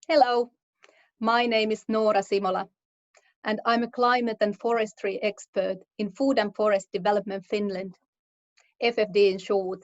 Hello, my name is Noora Simola, and I'm a climate and forestry expert in Food and Forest Development Finland, FFD in short.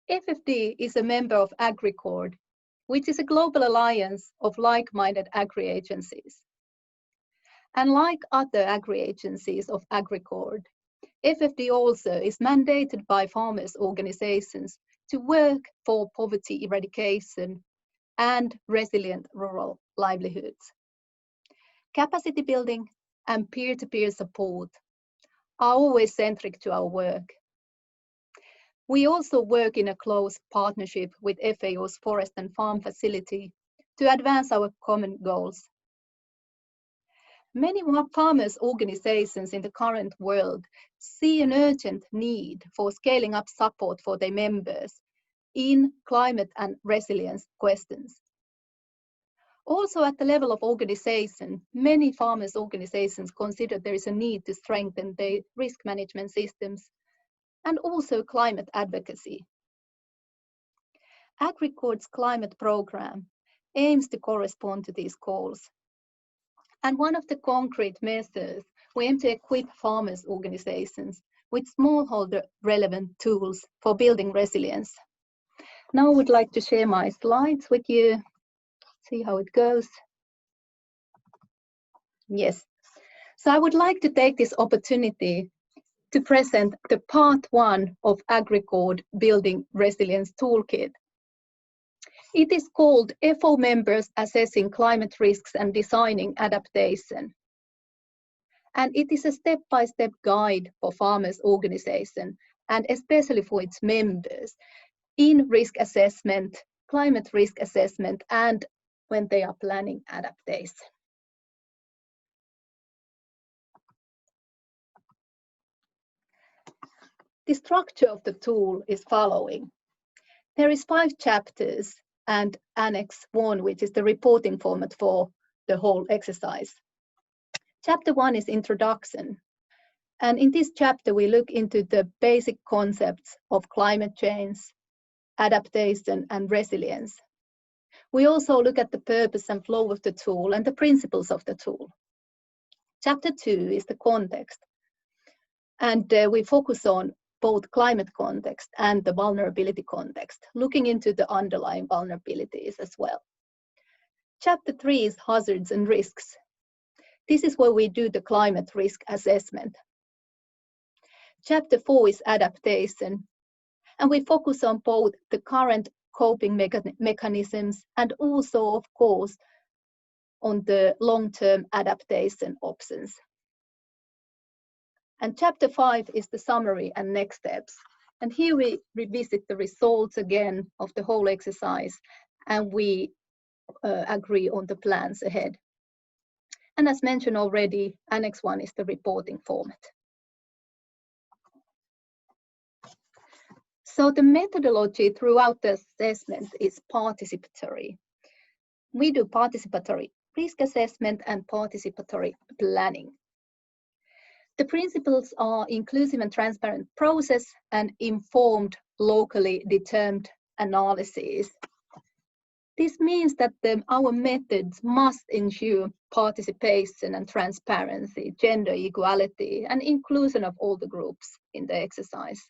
FFD is a member of AgriCord, which is a global alliance of like-minded agri-agencies. And like other agri-agencies of AgriCord, FFD also is mandated by farmers' organizations to work for poverty eradication and resilient rural livelihoods. Capacity building and peer-to-peer support are always centric to our work. We also work in a close partnership with FAO's Forest and Farm Facility to advance our common goals. Many farmers' organizations in the current world see an urgent need for scaling up support for their members in climate and resilience questions. Also at the level of organization, many farmers' organizations consider there is a need to strengthen their risk management systems and also climate advocacy. AgriCord's climate program aims to correspond to these calls. And one of the concrete measures, we aim to equip farmers' organizations with smallholder relevant tools for building resilience. Now I would like to share my slides with you. See how it goes. Yes. So I would like to take this opportunity to present the part 1 of AgriCord Building Resilience Toolkit. It is called FO Members Assessing Climate Risks and Designing Adaptation. And it is a step-by-step guide for farmers' organization and especially for its members in risk assessment, climate risk assessment, and when they are planning adaptation. The structure of the tool is following. There is 5 chapters and Annex 1, which is the reporting format for the whole exercise. Chapter 1 is Introduction. And in this chapter, we look into the basic concepts of climate change, adaptation, and resilience. We also look at the purpose and flow of the tool and the principles of the tool. Chapter 2 is the context. And we focus on both climate context and the vulnerability context, looking into the underlying vulnerabilities as well. Chapter 3 is hazards and risks. This is where we do the climate risk assessment. Chapter 4 is adaptation, and we focus on both the current coping mechanisms and also, of course, on the long-term adaptation options. And chapter 5 is the summary and next steps. And here we revisit the results again of the whole exercise, and we agree on the plans ahead. And as mentioned already, Annex 1 is the reporting format. So the methodology throughout the assessment is participatory. We do participatory risk assessment and participatory planning. The principles are inclusive and transparent process and informed, locally determined analysis. This means that our methods must ensure participation and transparency, gender equality, and inclusion of all the groups in the exercise.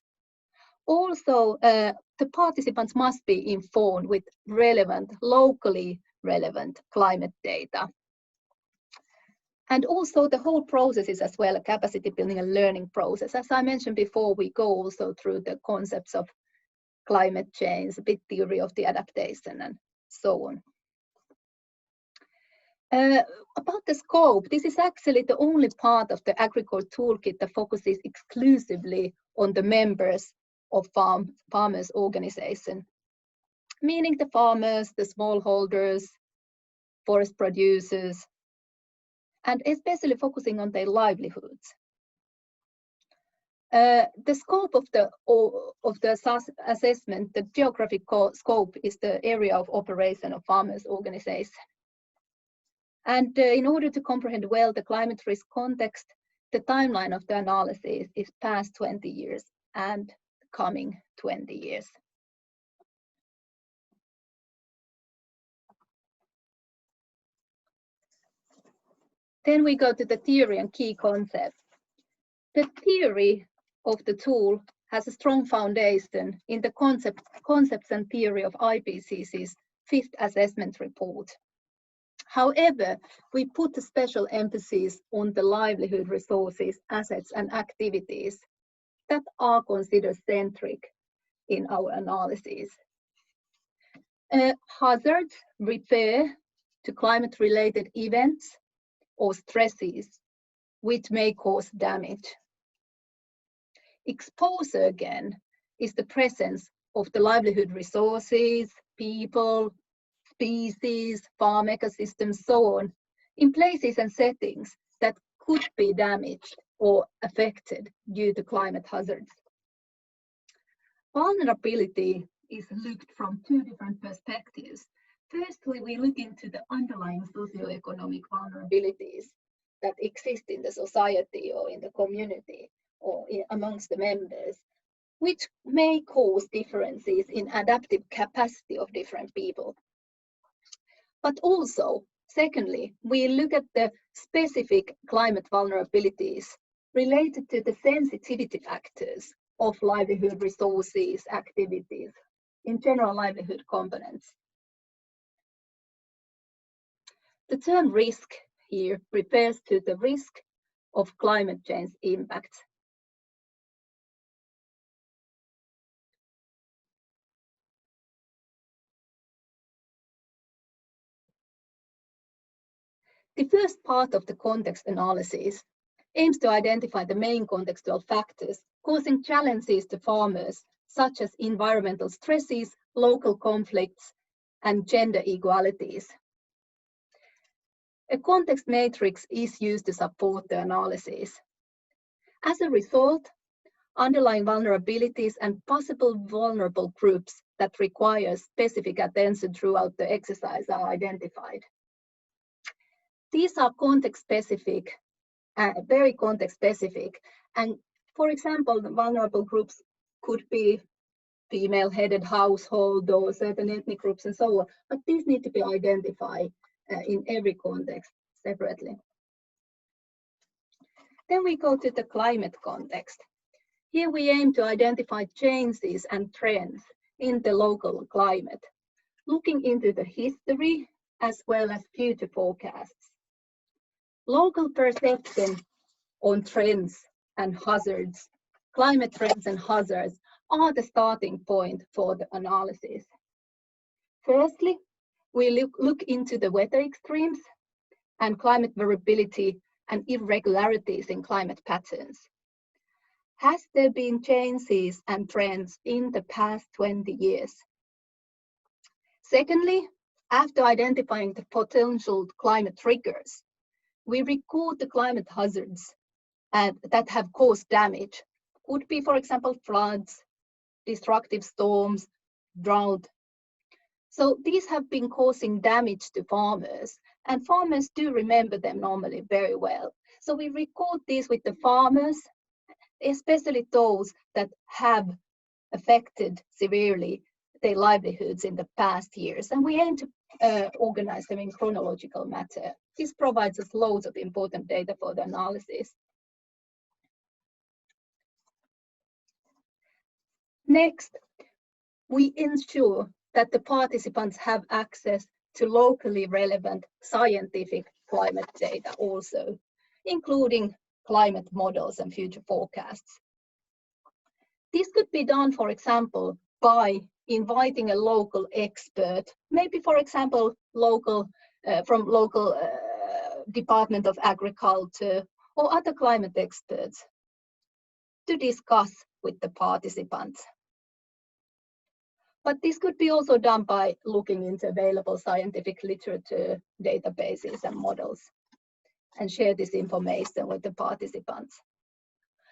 Also, the participants must be informed with relevant, locally relevant climate data. And also the whole process is as well a capacity building and learning process. As I mentioned before, we go also through the concepts of climate change, a bit theory of the adaptation and so on. About the scope, this is actually the only part of the AgriCord toolkit that focuses exclusively on the members of farmers' organization, meaning the farmers, the smallholders, forest producers, and especially focusing on their livelihoods. The scope of the assessment, the geographic scope, is the area of operation of farmers' organization. And in order to comprehend well the climate risk context, the timeline of the analysis is past 20 years and coming 20 years. Then we go to the theory and key concepts. The theory of the tool has a strong foundation in the concepts and theory of IPCC's fifth assessment report. However, we put a special emphasis on the livelihood resources, assets, and activities that are considered centric in our analysis. Hazards refer to climate-related events or stresses which may cause damage. Exposure, again, is the presence of the livelihood resources, people, species, farm ecosystems, so on, in places and settings that could be damaged or affected due to climate hazards. Vulnerability is looked from two different perspectives. Firstly, we look into the underlying socioeconomic vulnerabilities that exist in the society or in the community or amongst the members, which may cause differences in adaptive capacity of different people. But also, secondly, we look at the specific climate vulnerabilities related to the sensitivity factors of livelihood resources, activities, in general livelihood components. The term risk here refers to the risk of climate change impacts. The first part of the context analysis aims to identify the main contextual factors causing challenges to farmers, such as environmental stresses, local conflicts, and gender inequalities. A context matrix is used to support the analysis. As a result, underlying vulnerabilities and possible vulnerable groups that require specific attention throughout the exercise are identified. These are context-specific, very context-specific, and for example, the vulnerable groups could be female-headed household or certain ethnic groups and so on, but these need to be identified in every context separately. Then we go to the climate context. Here we aim to identify changes and trends in the local climate, looking into the history as well as future forecasts. Local perception on trends and hazards, climate trends and hazards are the starting point for the analysis. Firstly, we look into the weather extremes and climate variability and irregularities in climate patterns. Has there been changes and trends in the past 20 years? Secondly, after identifying the potential climate triggers, we record the climate hazards that have caused damage. Could be, for example, floods, destructive storms, drought. So these have been causing damage to farmers, and farmers do remember them normally very well. So we record these with the farmers, especially those that have affected severely their livelihoods in the past years, and we aim to organize them in chronological matter. This provides us loads of important data for the analysis. Next, we ensure that the participants have access to locally relevant scientific climate data also, including climate models and future forecasts. This could be done, for example, by inviting a local expert, maybe, for example, from local Department of Agriculture or other climate experts to discuss with the participants. But this could be also done by looking into available scientific literature, databases, and models, and share this information with the participants.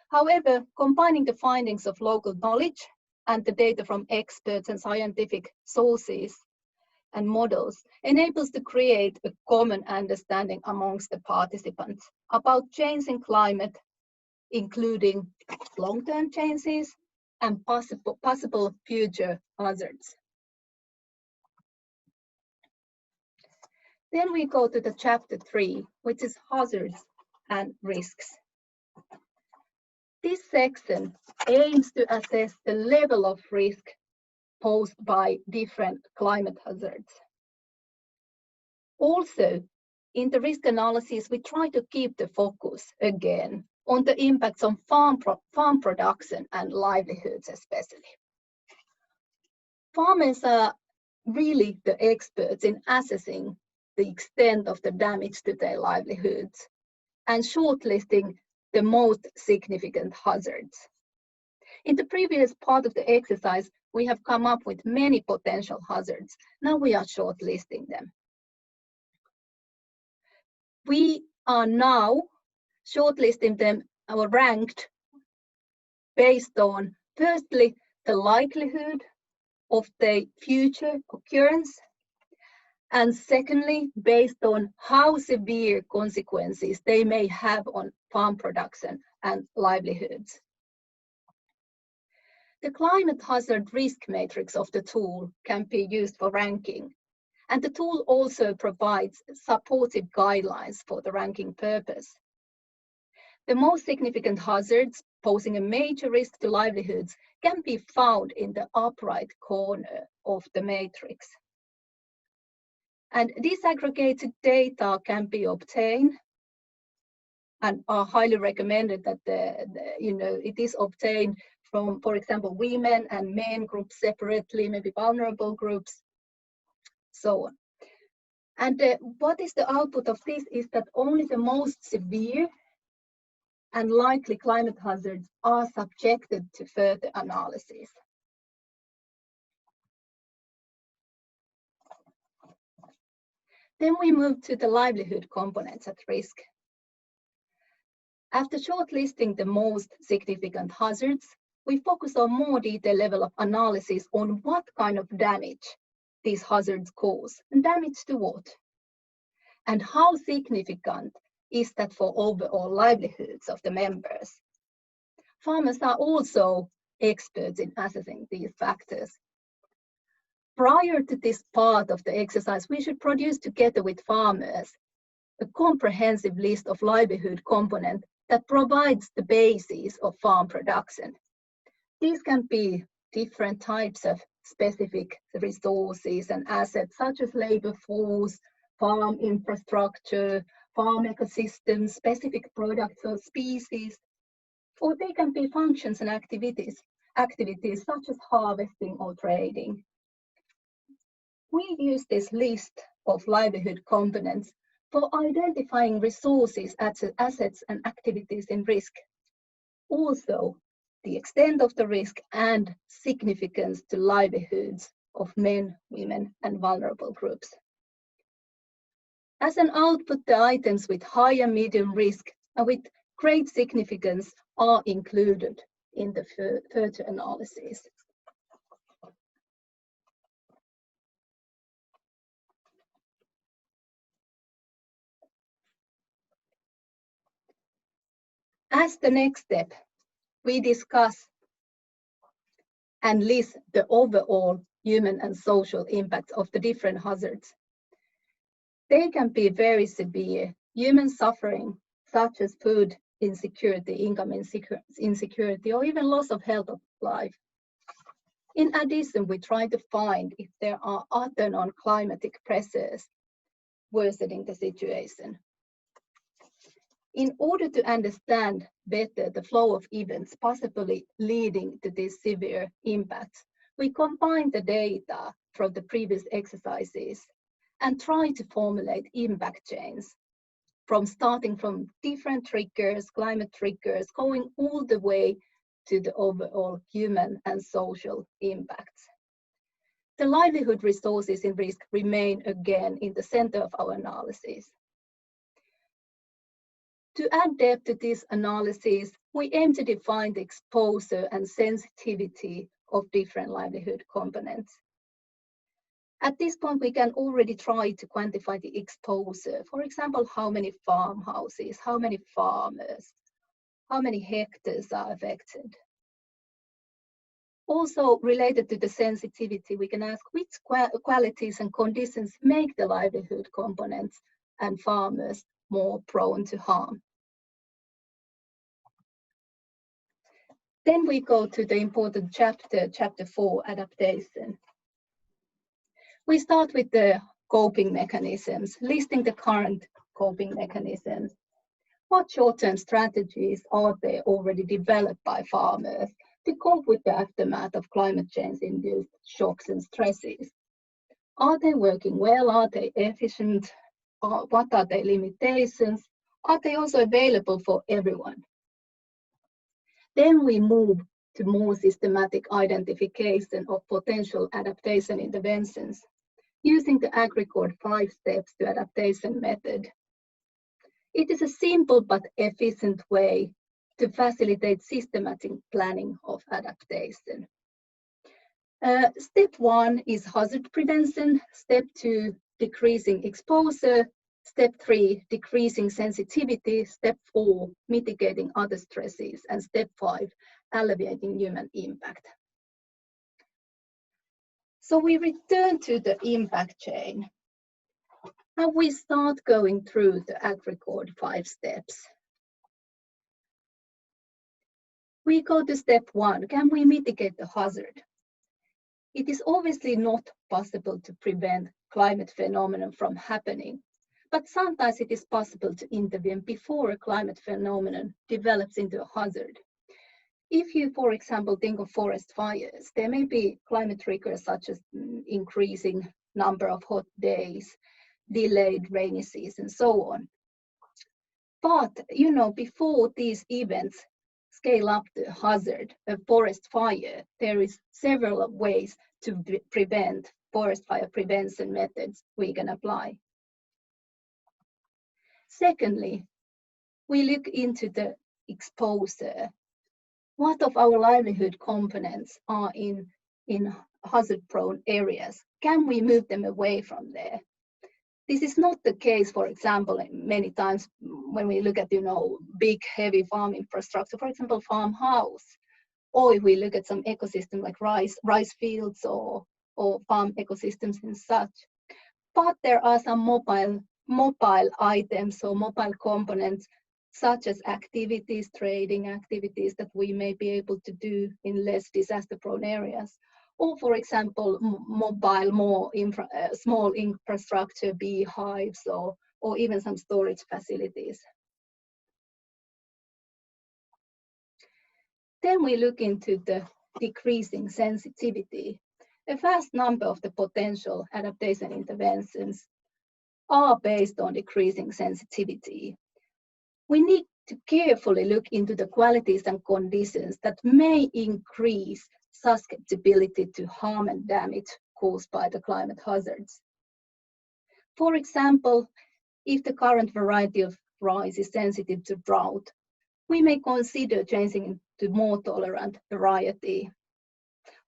However, combining the findings of local knowledge and the data from experts and scientific sources and models enables to create a common understanding amongst the participants about change in climate, including long-term changes and possible future hazards. Then we go to the chapter 3, which is hazards and risks. This section aims to assess the level of risk posed by different climate hazards. Also, in the risk analysis, we try to keep the focus again on the impacts on farm production and livelihoods especially. Farmers are really the experts in assessing the extent of the damage to their livelihoods and shortlisting the most significant hazards. In the previous part of the exercise, we have come up with many potential hazards. Now we are shortlisting them. We are now shortlisting them or ranked based on, firstly, the likelihood of the future occurrence, and secondly, based on how severe consequences they may have on farm production and livelihoods. The climate hazard risk matrix of the tool can be used for ranking, and the tool also provides supportive guidelines for the ranking purpose. The most significant hazards posing a major risk to livelihoods can be found in the upright corner of the matrix. And disaggregated data can be obtained and are highly recommended that it is obtained from, for example, women and men groups separately, maybe vulnerable groups, so on. And what is the output of this is that only the most severe and likely climate hazards are subjected to further analysis. Then we move to the livelihood components at risk. After shortlisting the most significant hazards, we focus on more detailed level of analysis on what kind of damage these hazards cause, and damage to what? And how significant is that for overall livelihoods of the members? Farmers are also experts in assessing these factors. Prior to this part of the exercise, we should produce together with farmers a comprehensive list of livelihood components that provides the basis of farm production. These can be different types of specific resources and assets, such as labor force, farm infrastructure, farm ecosystems, specific products or species, or they can be functions and activities such as harvesting or trading. We use this list of livelihood components for identifying resources, assets, and activities in risk. Also, the extent of the risk and significance to livelihoods of men, women, and vulnerable groups. As an output, the items with high and medium risk and with great significance are included in the further analysis. As the next step, we discuss and list the overall human and social impacts of the different hazards. They can be very severe human suffering, such as food insecurity, income insecurity, or even loss of health of life. In addition, we try to find if there are other non-climatic pressures worsening the situation. In order to understand better the flow of events possibly leading to these severe impacts, we combine the data from the previous exercises and try to formulate impact chains starting from different triggers, climate triggers, going all the way to the overall human and social impacts. The livelihood resources in risk remain again in the center of our analysis. To add depth to this analysis, we aim to define the exposure and sensitivity of different livelihood components. At this point, we can already try to quantify the exposure. For example, how many farmhouses, how many farmers, how many hectares are affected. Also related to the sensitivity, we can ask which qualities and conditions make the livelihood components and farmers more prone to harm. Then we go to the important chapter, chapter 4, adaptation. We start with the coping mechanisms, listing the current coping mechanisms. What short-term strategies are there already developed by farmers to cope with the aftermath of climate change-induced shocks and stresses? Are they working well? Are they efficient? What are their limitations? Are they also available for everyone? Then we move to more systematic identification of potential adaptation interventions using the AgriCord 5 steps to adaptation method. It is a simple but efficient way to facilitate systematic planning of adaptation. Step 1 is hazard prevention. Step 2, decreasing exposure. Step 3, decreasing sensitivity. Step 4, mitigating other stresses. And step 5, alleviating human impact. So we return to the impact chain. And we start going through the AgriCord 5 steps. We go to step 1. Can we mitigate the hazard? It is obviously not possible to prevent climate phenomenon from happening, but sometimes it is possible to intervene before a climate phenomenon develops into a hazard. If you, for example, think of forest fires, there may be climate triggers such as increasing number of hot days, delayed rainy season, and so on. But, before these events scale up the hazard of forest fire, there is several ways to prevent forest fire prevention methods we can apply. Secondly, we look into the exposure. What of our livelihood components are in hazard-prone areas? Can we move them away from there? This is not the case, for example, many times when we look at, big, heavy farm infrastructure, for example, farmhouse, or if we look at some ecosystem like rice fields or farm ecosystems and such. But there are some mobile items or mobile components, such as activities, trading activities that we may be able to do in less disaster-prone areas. Or, for example, mobile, small infrastructure, beehives, or even some storage facilities. Then we look into the decreasing sensitivity. A vast number of the potential adaptation interventions are based on decreasing sensitivity. We need to carefully look into the qualities and conditions that may increase susceptibility to harm and damage caused by the climate hazards. For example, if the current variety of rice is sensitive to drought, we may consider changing to more tolerant variety.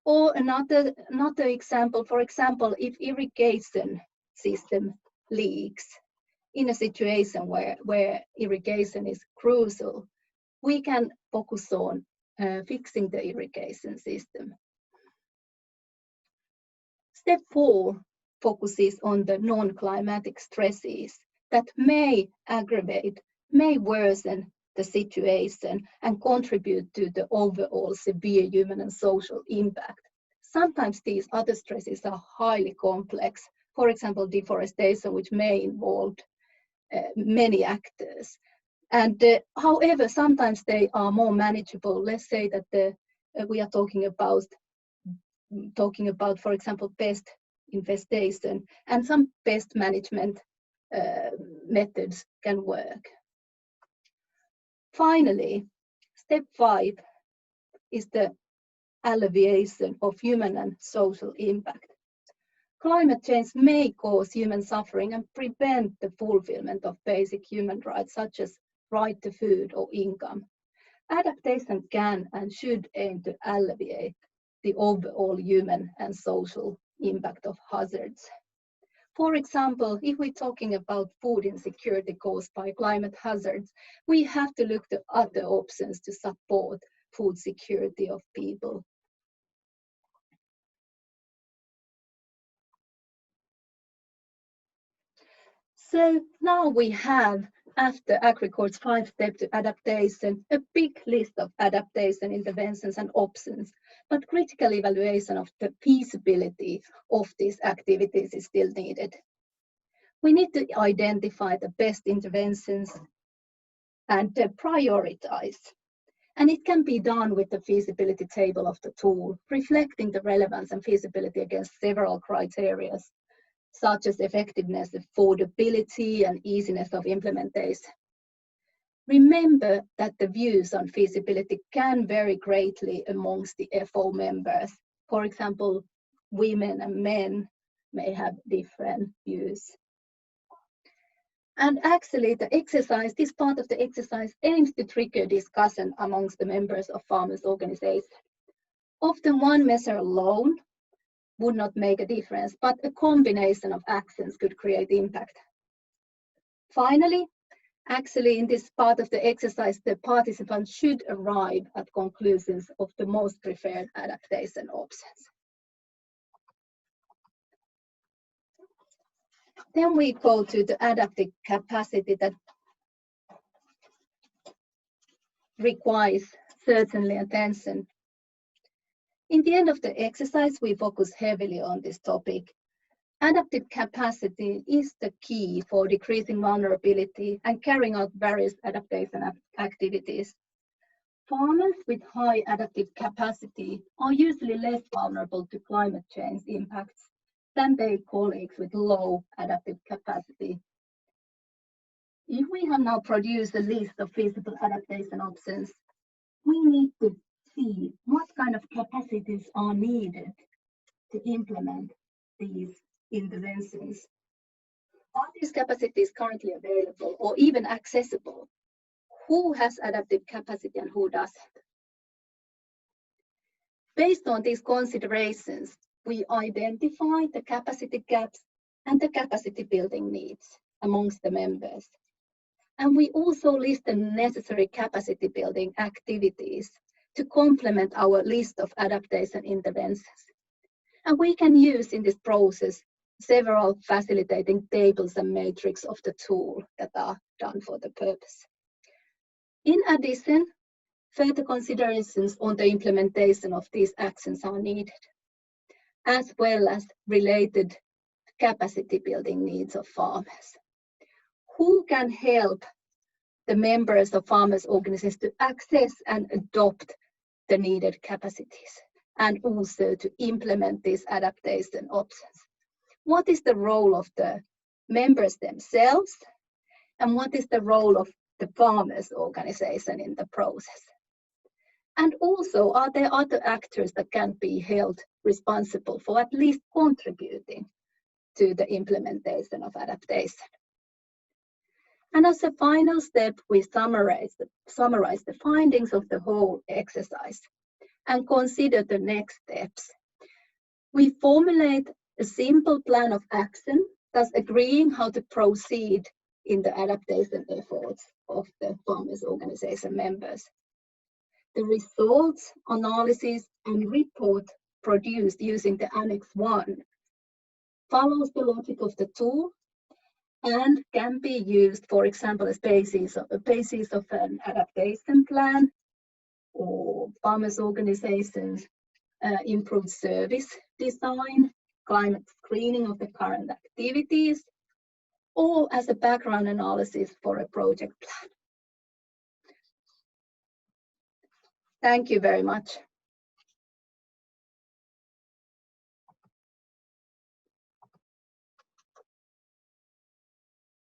Or another example, for example, if irrigation system leaks in a situation where irrigation is crucial, we can focus on fixing the irrigation system. Step 4 focuses on the non-climatic stresses that may aggravate, may worsen the situation and contribute to the overall severe human and social impact. Sometimes these other stresses are highly complex, for example, deforestation, which may involve many actors. And however, sometimes they are more manageable. Let's say that we are talking about, for example, pest infestation, and some pest management methods can work. Finally, step 5 is the alleviation of human and social impact. Climate change may cause human suffering and prevent the fulfillment of basic human rights, such as right to food or income. Adaptation can and should aim to alleviate the overall human and social impact of hazards. For example, if we're talking about food insecurity caused by climate hazards, we have to look to other options to support food security of people. So now we have, after AgriCord's 5-step to adaptation, a big list of adaptation interventions and options, but critical evaluation of the feasibility of these activities is still needed. We need to identify the best interventions and prioritize. And it can be done with the feasibility table of the tool, reflecting the relevance and feasibility against several criteria, such as effectiveness, affordability, and easiness of implementation. Remember that the views on feasibility can vary greatly amongst the FO members. For example, women and men may have different views. And actually, this part of the exercise aims to trigger discussion amongst the members of farmers' organizations. Often one measure alone would not make a difference, but a combination of actions could create impact. Finally, actually in this part of the exercise, the participants should arrive at conclusions of the most preferred adaptation options. Then we go to the adaptive capacity that requires certainly attention. In the end of the exercise, we focus heavily on this topic. Adaptive capacity is the key for decreasing vulnerability and carrying out various adaptation activities. Farmers with high adaptive capacity are usually less vulnerable to climate change impacts than their colleagues with low adaptive capacity. If we have now produced a list of feasible adaptation options, we need to see what kind of capacities are needed to implement these interventions. Are these capacities currently available or even accessible? Who has adaptive capacity and who doesn't? Based on these considerations, we identify the capacity gaps and the capacity building needs amongst the members. And we also list the necessary capacity building activities to complement our list of adaptation interventions. And we can use in this process several facilitating tables and matrix of the tool that are done for the purpose. In addition, further considerations on the implementation of these actions are needed, as well as related capacity building needs of farmers. Who can help the members of farmers' organizations to access and adopt the needed capacities and also to implement these adaptation options? What is the role of the members themselves and what is the role of the farmers' organization in the process? And also, are there other actors that can be held responsible for at least contributing to the implementation of adaptation? And as a final step, we summarize the findings of the whole exercise and consider the next steps. We formulate a simple plan of action, thus agreeing how to proceed in the adaptation efforts of the farmers' organization members. The results, analysis, and report produced using the Annex 1 follows the logic of the tool and can be used, for example, as basis of an adaptation plan or farmers' organizations, improved service design, climate screening of the current activities, or as a background analysis for a project plan. Thank you very much.